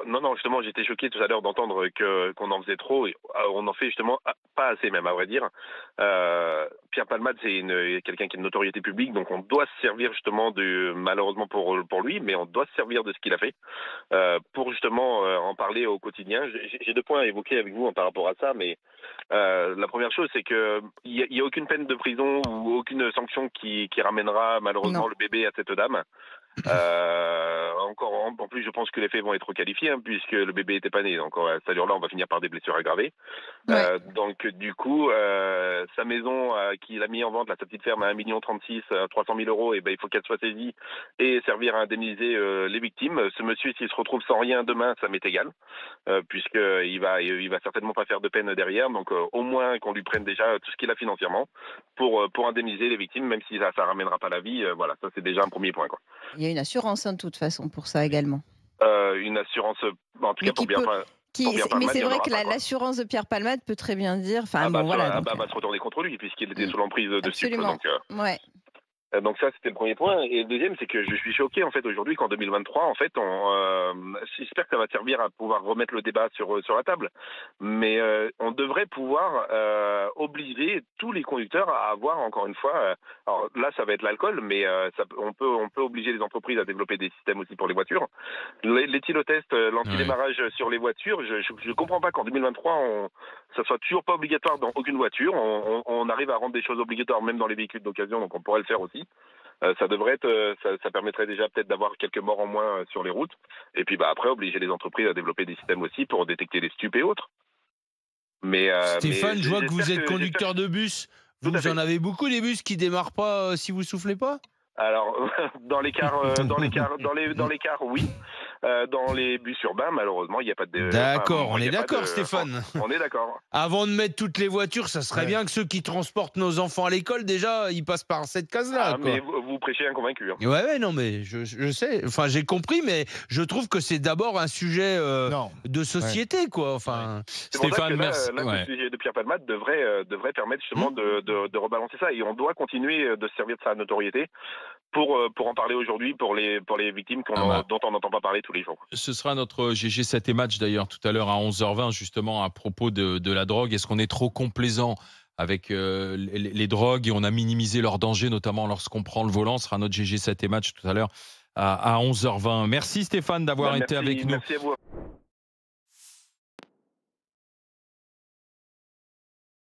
non, justement, j'étais choqué tout à l'heure d'entendre qu'on en faisait trop. Et, on en fait justement pas assez même, à vrai dire. Pierre Palmade, c'est quelqu'un qui a une notoriété publique, donc on doit se servir justement malheureusement pour lui, mais on doit se servir de ce qu'il a fait pour justement en parler au quotidien. J'ai 2 points à évoquer avec vous par rapport à ça, mais la première chose, c'est que il y a aucune peine de prison ou aucune sanction qui ramènera malheureusement Non. le bébé à cette dame. Encore en plus, je pense que les faits vont être qualifiés puisque le bébé était pas né. Donc à cette allure-là, on va finir par des blessures aggravées. Ouais. Donc du coup, sa maison qu'il a mis en vente, là, sa petite ferme à 1,36 million, 300 000 euros, et ben il faut qu'elle soit saisie et servir à indemniser les victimes. Ce monsieur, s'il se retrouve sans rien demain, ça m'est égal, puisque il va certainement pas faire de peine derrière. Donc au moins qu'on lui prenne déjà tout ce qu'il a financièrement pour indemniser les victimes, même si ça ramènera pas la vie. Voilà, ça c'est déjà un premier point, quoi. Il y a une assurance, de toute façon, pour ça également. Une assurance, en tout Mais cas pour qui bien peut mais Palmade, c'est il n'y en vrai aura que pas, quoi. l'assurance de Pierre Palmade peut très bien dire voilà donc Va se retourner contre lui puisqu'il était mmh, sous l'emprise de stupres. absolument. Ouais. Donc ça, c'était le premier point. Et le deuxième, c'est que je suis choqué en fait aujourd'hui qu'en 2023, en fait, j'espère que ça va servir à pouvoir remettre le débat sur la table. Mais on devrait pouvoir obliger tous les conducteurs à avoir encore une fois. Alors là, ça va être l'alcool, mais on peut obliger les entreprises à développer des systèmes aussi pour les voitures. L'éthylotest, Ouais. l'antidémarrage sur les voitures. Je comprends pas qu'en 2023, ça soit toujours pas obligatoire dans aucune voiture. On arrive à rendre des choses obligatoires même dans les véhicules d'occasion, donc on pourrait le faire aussi. Ça devrait être, ça permettrait déjà peut-être d'avoir quelques morts en moins sur les routes. Et puis après, obliger les entreprises à développer des systèmes aussi pour détecter les stupes et autres. Mais Stéphane, je vois que vous êtes j'espère conducteur de bus. tout à Vous en fait. avez beaucoup des bus qui démarrent pas si vous soufflez pas? Alors, dans les cars, oui. Dans les bus urbains, malheureusement, il n'y a pas de. D'accord, Enfin, on il y est a pas d'accord, de. Stéphane. On est d'accord. Avant de mettre toutes les voitures, ça serait Ouais. bien que ceux qui transportent nos enfants à l'école, déjà, ils passent par cette case-là, Mais quoi. vous prêchez un convaincu. Ouais, non, mais je sais. Enfin, j'ai compris, mais je trouve que c'est d'abord un sujet Non. de société, quoi. Enfin, C'est pour ça que Stéphane, merci. là, le Ouais. sujet de Pierre Palmade devrait permettre justement de rebalancer ça. Et on doit continuer de se servir de sa notoriété pour en parler aujourd'hui pour les victimes dont on n'entend pas parler tous les jours. Ce sera notre GG7 et match d'ailleurs tout à l'heure à 11h20 justement à propos de la drogue. Est-ce qu'on est trop complaisant avec les drogues et on a minimisé leurs dangers notamment lorsqu'on prend le volant? Ce sera notre GG7 et match tout à l'heure à 11h20. Merci Stéphane d'avoir été avec nous. Merci à vous.